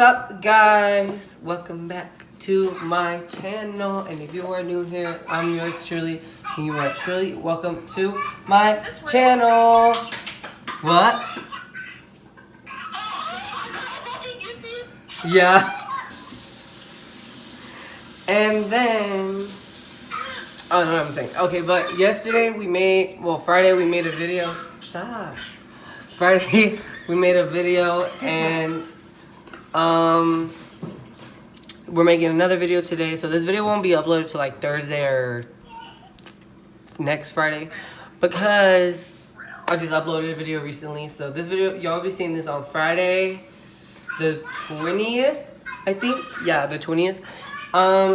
up, guys? Welcome back to my channel. And if you are new here, I'm yours truly, and you are truly welcome to my channel. What? Yeah. And then, oh, no, what I'm saying. Okay, but yesterday we made, well, Friday we made a video. Stop. Friday we made a video, and we're making another video today. So this video won't be uploaded till like Thursday or next Friday, because I just uploaded a video recently. So this video, y'all will be seeing this on Friday the 20th, I think. Yeah, the 20th.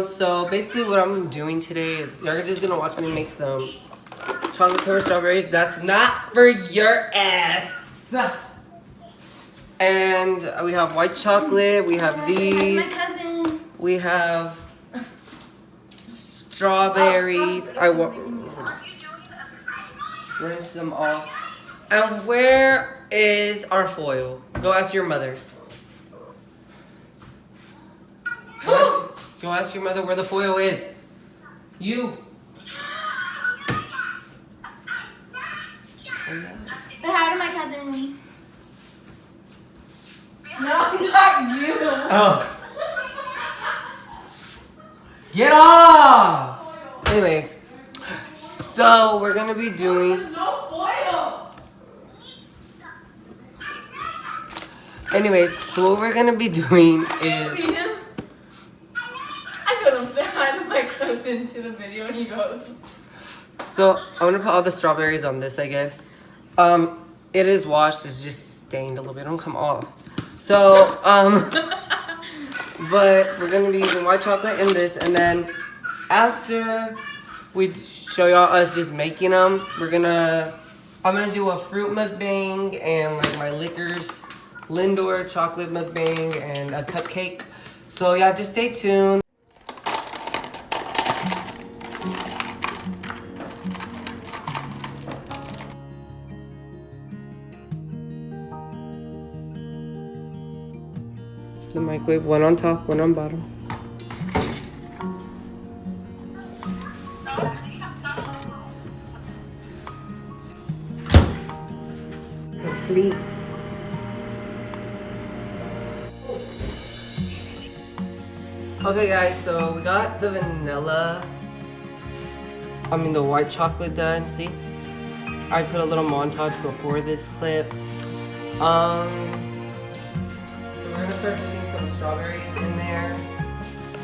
So basically what I'm doing today is you're just gonna watch me make some chocolate covered strawberries. That's not for your ass. And we have white chocolate, we have these, we have strawberries. I want rinse them off. And where is our foil? Go ask your mother. Go ask your mother where the foil is. You. Say hi to my cousin. No, not you. Oh. Get off! Anyways, so we're gonna be doing. There's no foil. Anyways, so what we're gonna be doing See is. him? I told him say hi to my cousin to the video, and he goes. So I'm gonna put all the strawberries on this, I guess. It is washed. It's just stained a little bit. Don't come off. So but we're gonna be using white chocolate in this, and then after we show y'all us just making them, I'm gonna do a fruit mukbang and like my liquors, Lindor chocolate mukbang and a cupcake. So yeah, just stay tuned. The microwave, one on top, one on bottom. Asleep. Okay guys, so we got the the white chocolate done, see? I put a little montage before this clip. So we're gonna start putting some strawberries in there.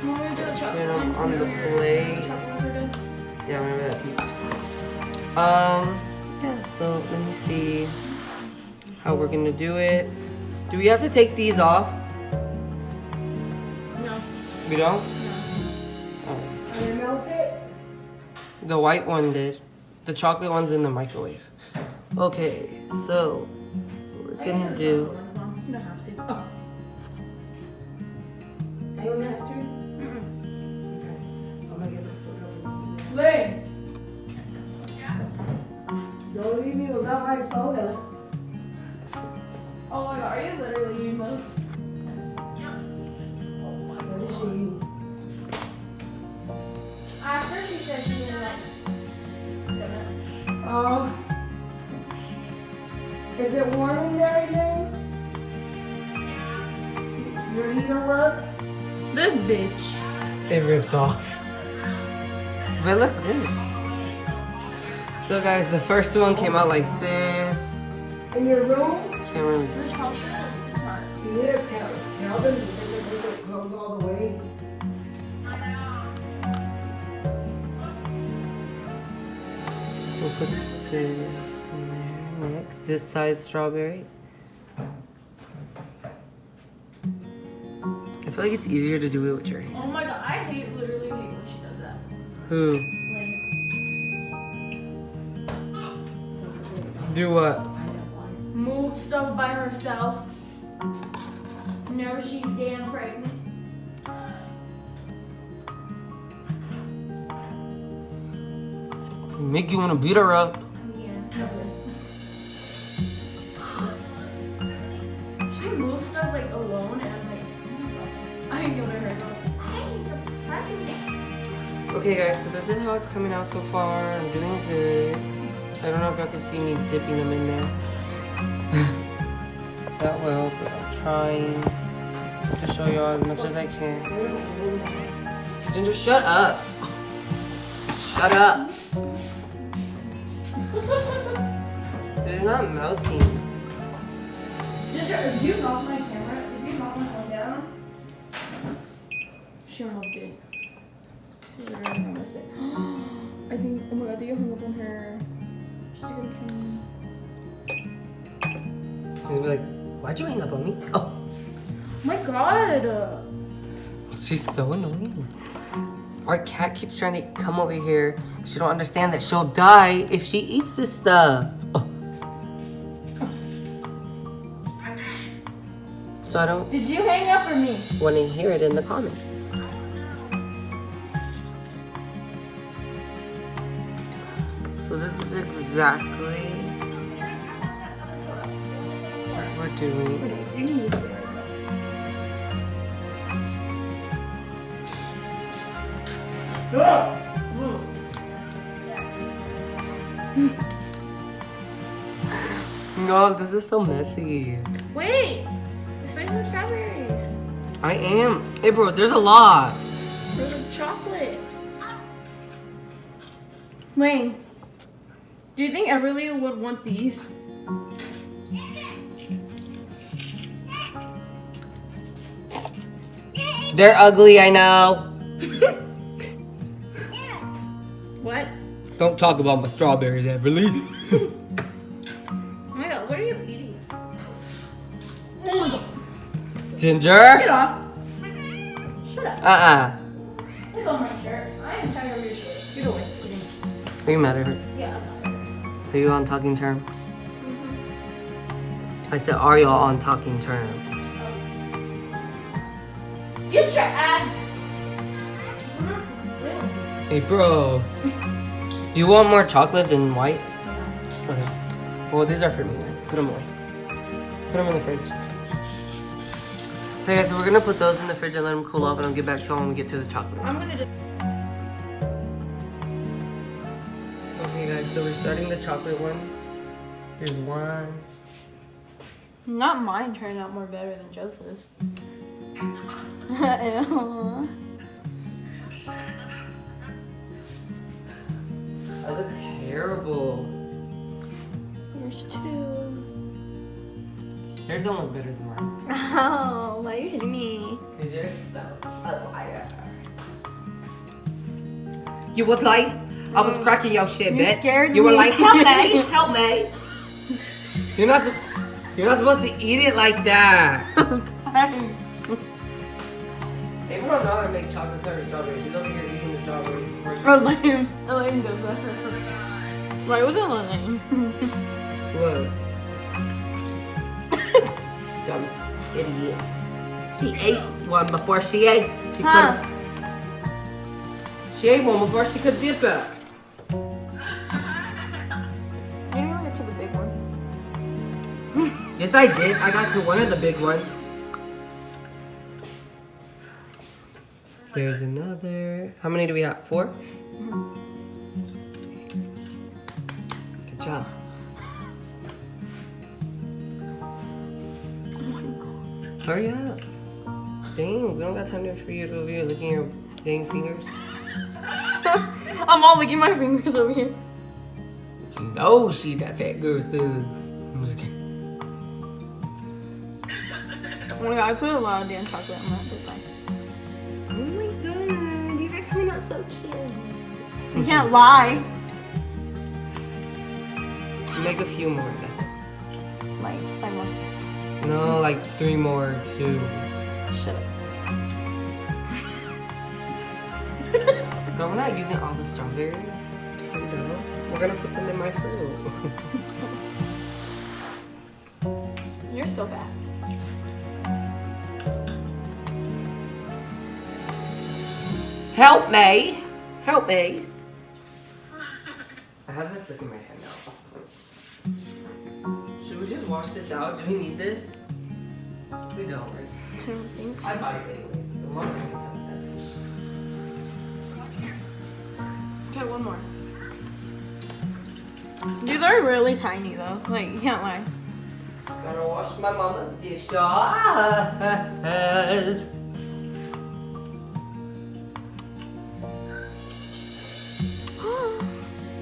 Put them on the plate. Yeah, whenever that beeps. Yeah, so let me see how we're gonna do it. Do we have to take these off? No. We don't? No. Can you melt it? The white one did. The chocolate one's in the microwave. Okay, so what we're gonna do. You don't have to. Oh. I don't have to? Okay. I'm gonna get this soda. Lane. Don't leave me without my soda. Oh my god, are you literally eating those? What is she eating? After she said she didn't like Oh. Is it warm in there again? Your heater work? This bitch. It ripped off. But it looks good. So guys, the first one came out like this. In your room? Can't really see. You need to tell them to close all the way. We'll put this in there next. This size strawberry. I feel like it's easier to do it with your hand. Oh my god, I literally hate when she does that. Who? Lane. Do what? Move stuff by herself. Whenever she's damn pregnant. Make you want to beat her up. Yeah, she moves stuff like alone, and I'm like, Okay guys, so this is how it's coming out so far. I'm doing good. I don't know if y'all can see me dipping them in there. That well, but I'm trying to show y'all as much as I can. Ginger, shut up. Shut up. They're not melting. Ginger, if you knock my camera, if you knock my phone down, she almost did. She literally almost did. I think, oh my god, I think I hung up on her. She's gonna kill me. She's gonna be like, why'd you hang up on me? Oh. Oh my god. She's so annoying. Our cat keeps trying to come over here. She don't understand that she'll die if she eats this stuff. Oh. So I don't Did you hang up or me? want to hear it in the comments. So this is exactly what we're doing. You can use it. No, this is so messy. Wait! It's like some strawberries. I am. Hey bro, there's a lot. There's a chocolate. Wayne, do you think Everly would want these? They're ugly, I know. What? Don't talk about my strawberries, Everly. Oh my god, what are you eating? Ginger? Get off. Shut up. Take off my shirt. I am tired of your shirt. Get away. Are you mad at her? Yeah. Are you on talking terms? I said, are y'all on talking terms? Get your ass. Hey, bro. Do you want more chocolate than white? Okay. Well, these are for me then. Put them away. Put them in the fridge. Okay, guys, so we're gonna put those in the fridge and let them cool off, and I'll get back to y'all when we get to the chocolate. I'm gonna do. Okay, guys, so we're starting the chocolate ones. Here's one. Not mine turned out more better than Joseph's. Ew. I look terrible. There's two. Yours don't look better than mine. Oh, why are you hitting me? Because you're so a liar. You was like, I was cracking your shit, You bitch. scared You were me. like, help me, help me. You're not supposed to eat it like that. April don't know how to make chocolate covered strawberries. She's over here eating the strawberries. Elaine does that. Why was it Elaine? Look. Dumb idiot. She ate one before she ate. She ate one before she could dip it. You didn't even get to the big one. Yes, I did. I got to one of the big ones. There's another. How many do we have? 4? Good job. Oh my god. Hurry up. Dang, we don't got time for you to over here licking your dang fingers. I'm all licking my fingers over here. No, she that fat girl still. I'm just kidding. Oh my god, I put a lot of damn chocolate on that. It's fine. Oh my god, these are coming out so cute. You can't lie. Make a few more, that's it. Like one. No, like 3 more, 2. Shut up. No, we're not using all the strawberries. No, we're gonna put them in my fruit. You're so fat. Help me! Help me! I have this look in my head now. Should we just wash this out? Do we need this? We don't, right? I don't think so. I bought it anyways, so Okay, one more. These are really tiny though. Like, you can't lie. Gotta wash my mama's dishes.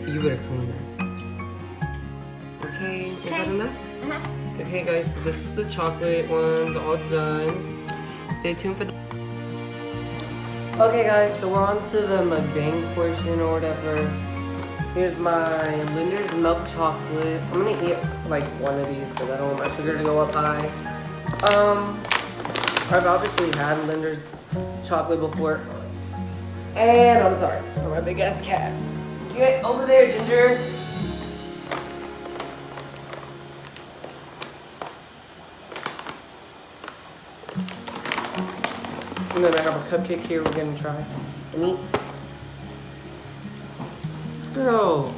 You better clean that. Okay, is that enough? Okay guys, so this is the chocolate ones all done. Stay tuned for the... Okay guys, so we're on to the mukbang portion or whatever. Here's my Linder's milk chocolate. I'm gonna eat like one of these because I don't want my sugar to go up high. I've obviously had Linder's chocolate before. And I'm sorry for my big ass cat. Get over there, Ginger. And then I have a cupcake here we're gonna try and eat. This girl.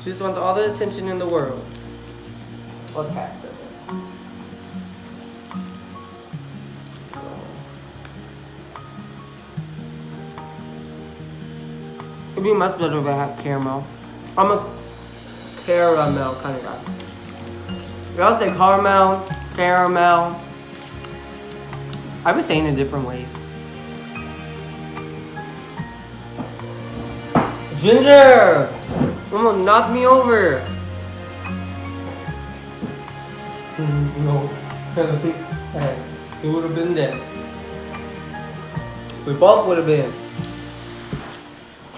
She just wants all the attention in the world. Well, cat doesn't. It'd be much better if I had caramel. I'm a caramel kind of guy. Y'all say caramel, caramel. I've been saying it different ways. Ginger! You're gonna knock me over. No. You would have been there. We both would have been.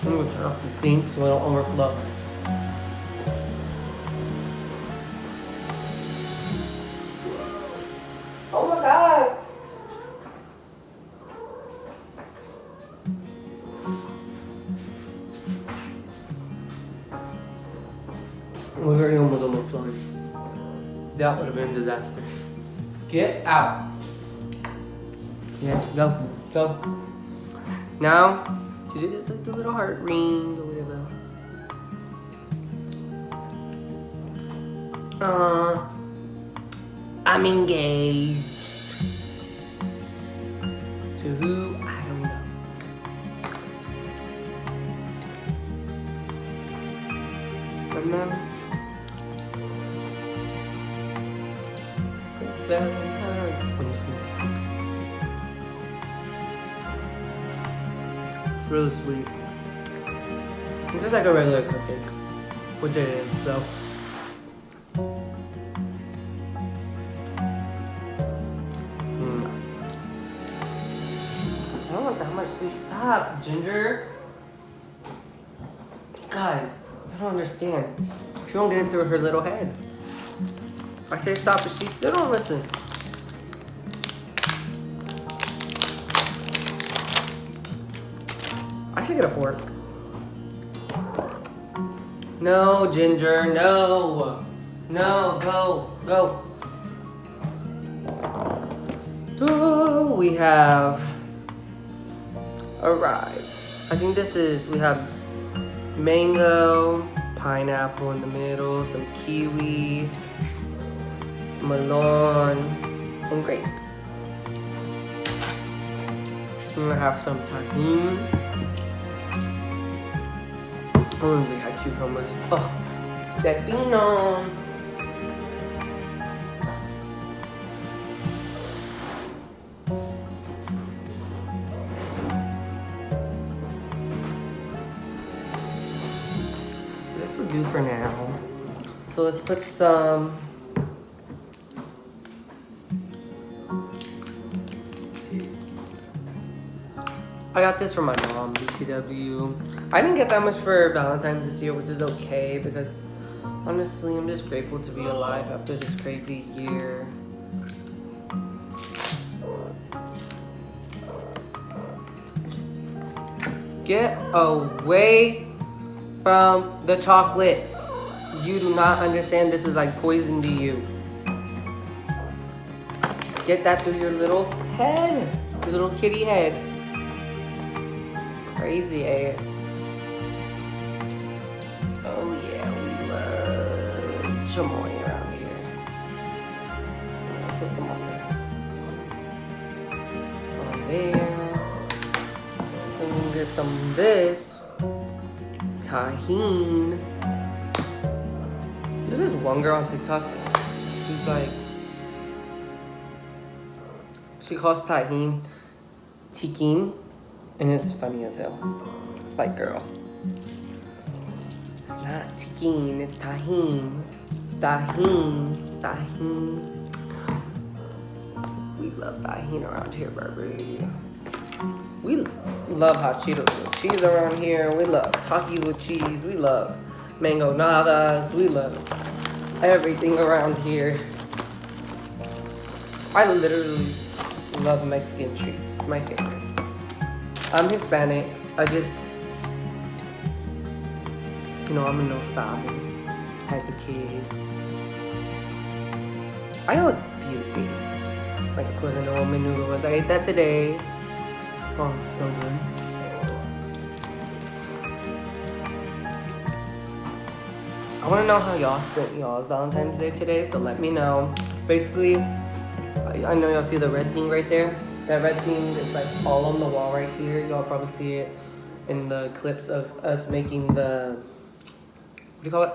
I'm gonna turn off the sink so I don't overflow. Oh my god! It was already almost overflowing. That would have been a disaster. Get out. Yes, go. Go. Now, you do this like the little heart ring or whatever. I'm engaged. To who? I don't know. And then Valentines. It's really sweet. It's just like a regular cupcake, which it is, so. I don't want that much sweet. Stop, Ginger. Guys, I don't understand. She won't get it through her little head. I say stop, but she still don't listen. I should get a fork. No, Ginger, no. No, go, go. Oh, we have arrived. I think this is, we have mango, pineapple in the middle, some kiwi, melon, and grapes. I'm gonna have some tahini. Oh, we had cucumbers. Oh, pepino. This will do for now. So let's put some. I got this from my mom, BTW. I didn't get that much for Valentine's this year, which is okay because honestly, I'm just grateful to be alive after this crazy year. Get away from the chocolates. You do not understand this is like poison to you. Get that through your little head, your little kitty head. Crazy ass. Oh yeah, we love chamoy around here. Put some on there. get some of this tahine. There's this one girl on TikTok. She's like, she calls tahine tikin, and it's funny as hell. It's like, girl, it's not tikin, it's tahine. Tahine. We love tahine around here, baby. We love hot Cheetos with cheese around here. We love Takis with cheese. We love mango nadas. We love everything around here. I literally love Mexican treats. It's my favorite. I'm Hispanic. I'm a no sabe type of kid. I know a few things. Like, of course, I know what menudo was. I ate that today. Oh, so good. I want to know how y'all spent y'all's Valentine's Day today, so let me know. Basically, I know y'all see the red thing right there. That red thing is like all on the wall right here. Y'all probably see it in the clips of us making the, what do you call it?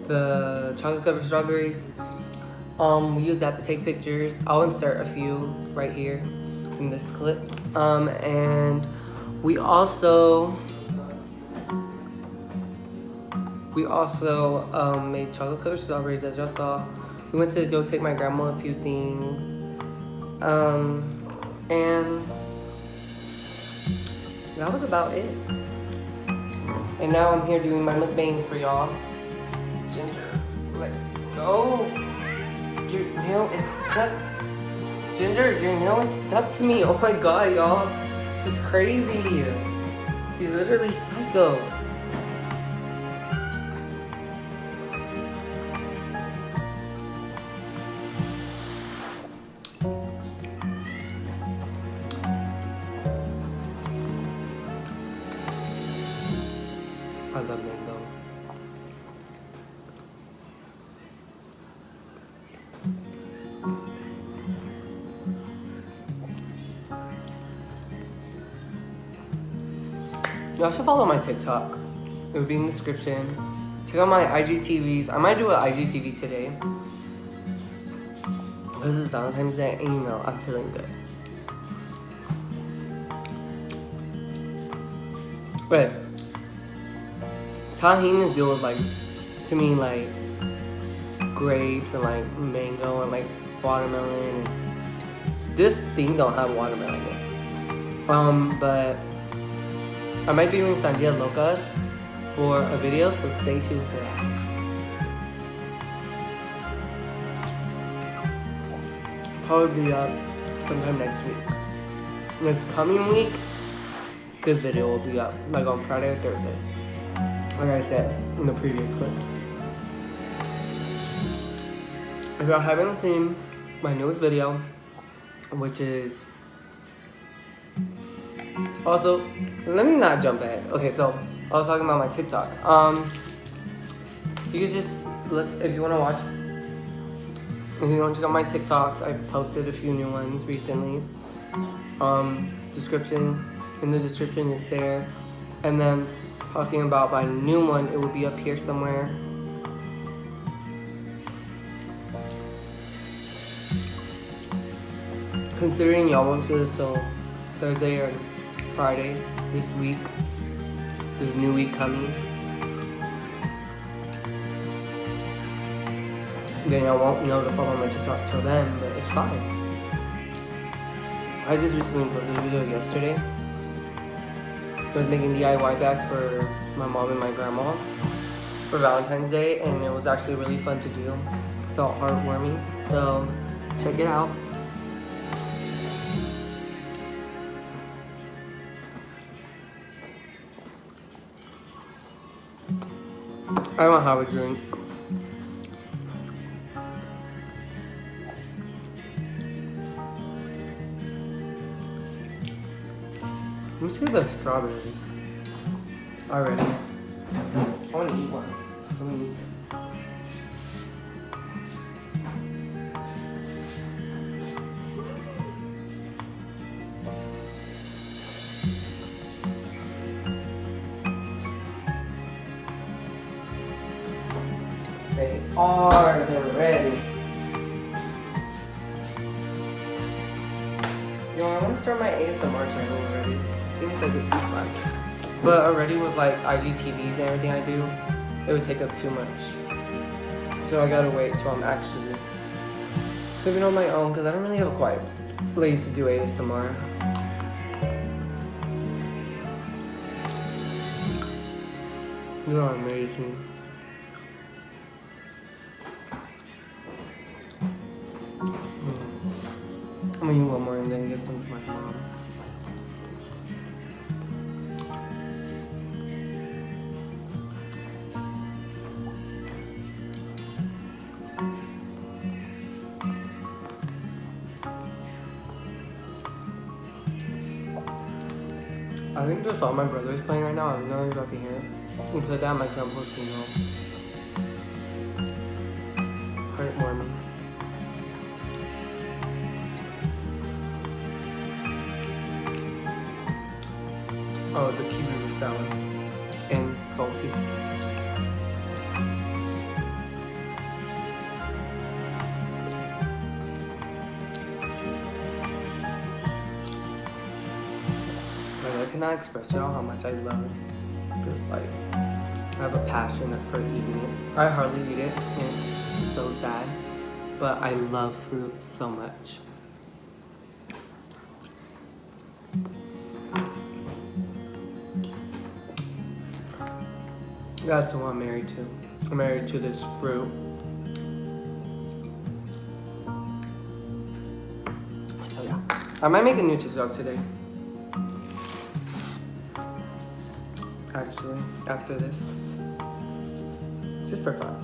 The chocolate covered strawberries. We use that to take pictures. I'll insert a few right here in this clip. And we also made chocolate covered strawberries, as y'all saw. We went to go take my grandma a few things. And that was about it. And now I'm here doing my mukbang for y'all. Ginger, let go. Your nail is stuck. Ginger, your nail is stuck to me. Oh my god, y'all. She's crazy. She's literally psycho. I love mango. Y'all should follow my TikTok. It will be in the description. Check out my IGTVs. I might do an IGTV today. This is Valentine's Day, and you know, I'm feeling good. But tahini is good with, like, to me, like, grapes and, like, mango and, like, watermelon. And this thing don't have watermelon in it. But I might be doing sandia locas for a video, so stay tuned for that. Probably be up sometime next week. This coming week, this video will be up, like on Friday or Thursday. Like I said in the previous clips. If y'all haven't seen my newest video, which is also, let me not jump ahead. Okay, so I was talking about my TikTok. You can just look if you want to watch. If you want to check out my TikToks, I posted a few new ones recently. In the description is there. And then talking about my new one, it will be up here somewhere. Considering y'all won't see this till Thursday or Friday this week, this new week coming, then y'all won't know to follow my TikTok till then, but it's fine. I just recently posted a video yesterday. I was making DIY bags for my mom and my grandma for Valentine's Day, and it was actually really fun to do. It felt heartwarming, so check it out. I don't have a drink. Let me see the strawberries already. I want to eat one. Please. They are. They're ready. Yo, I want to start my ASMR channel already. It seems like it'd be fun. But already with like IGTVs and everything I do, it would take up too much. So I gotta wait till I'm actually living on my own because I don't really have a quiet place to do ASMR. You are amazing. I'm gonna eat one more and then get some to my mom. I think the song my brother is playing right now, I don't know if y'all can hear it. We put that at my grandpa's funeral. Heartwarming. Oh, the kiwi was sour and salty. Like, I cannot express y'all how much I love it. Like, I have a passion for eating it. I hardly eat it, and it's so sad. But I love fruit so much. That's who I'm married to. I'm married to this fruit. So yeah, I might make a new TikTok today. Actually, after this, just for fun.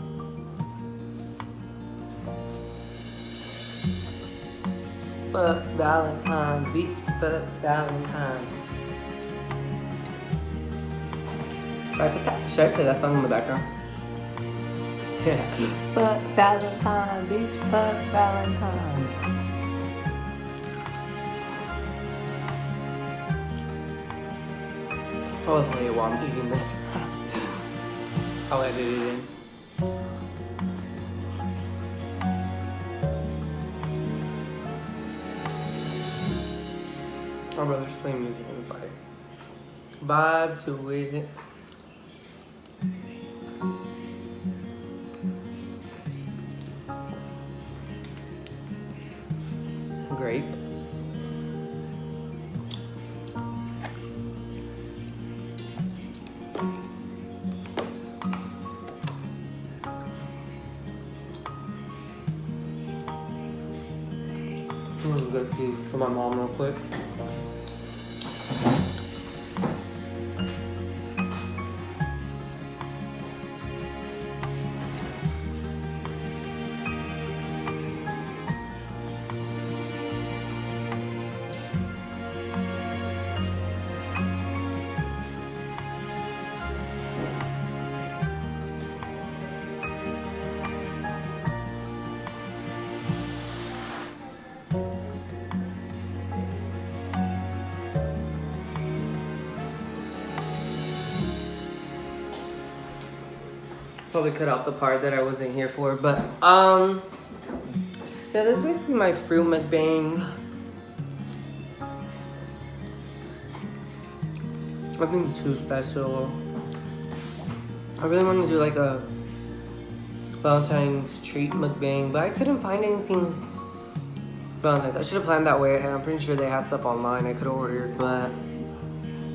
But Valentines, beat the Valentines. Should I play that song in the background? Yeah. But Valentine, beach, but Valentine. I'll play it while I'm eating this. I'll edit it in. My brother's playing music and it's like vibe to it. Grape. Get these for my mom real quick. Probably cut out the part that I wasn't here for, but yeah, that's basically my fruit mukbang. Nothing too special. I really wanted to do like a Valentine's treat mukbang, but I couldn't find anything Valentine's. I should have planned that way ahead. I'm pretty sure they have stuff online I could have ordered, but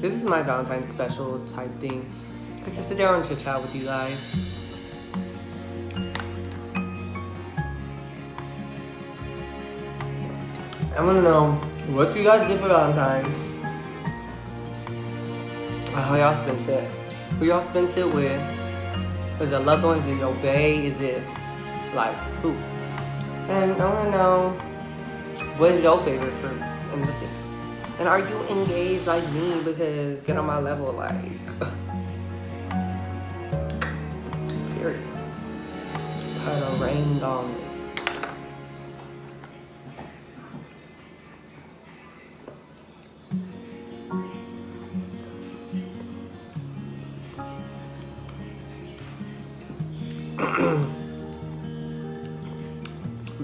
this is my Valentine's special type thing. Just to sit down and chit chat with you guys. I want to know what you guys did for Valentine's. How y'all spent it. Who y'all spent it with? Is it loved ones? Is it your bae? Is it like who? And I want to know what is your favorite fruit? And are you engaged like me? Because get on my level, like. Period. Put a ring on it.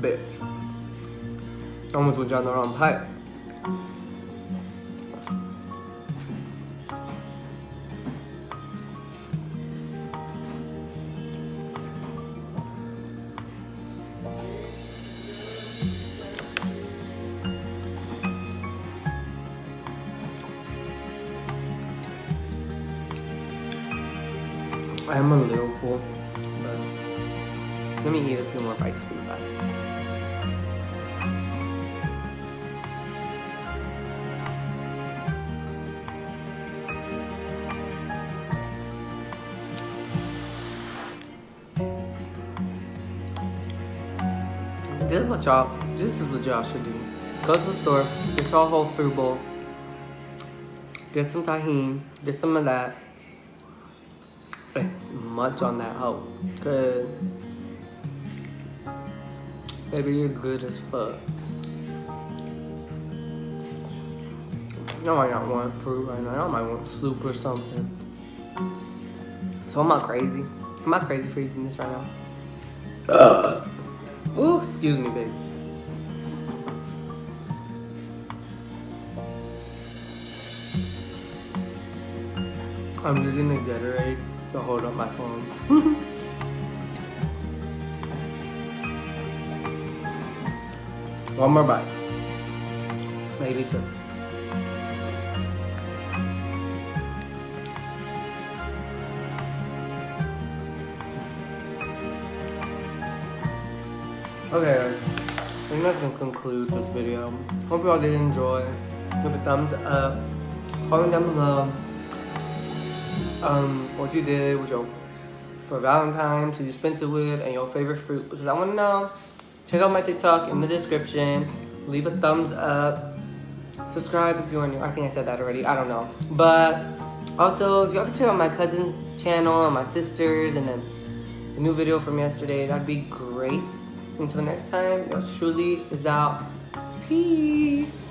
bitch. I almost went down the wrong pipe. I am a little full, but let me eat a few more bites for you guys. This is what y'all should do. Go to the store, get y'all whole fruit bowl, get some tahini, get some of that, and munch on that hoe. Cause baby, you're good as fuck. Y'all might not want fruit right now. Y'all might want soup or something. So I'm not crazy. I'm not crazy for eating this right now. Ooh, excuse me, baby. I'm using a Gatorade to hold up my phone. One more bite. Maybe two. Okay guys, I think that's gonna conclude this video. Hope you all did enjoy. Give a thumbs up. Comment down below what you did with your for Valentines, who you spent it with, and your favorite fruit, because I want to know. Check out my TikTok in the description. Leave a thumbs up. Subscribe if you are new. I think I said that already. I don't know. But also, if y'all can check out my cousin's channel and my sister's, and then the new video from yesterday, that'd be great. Until next time, yours truly is out. Peace.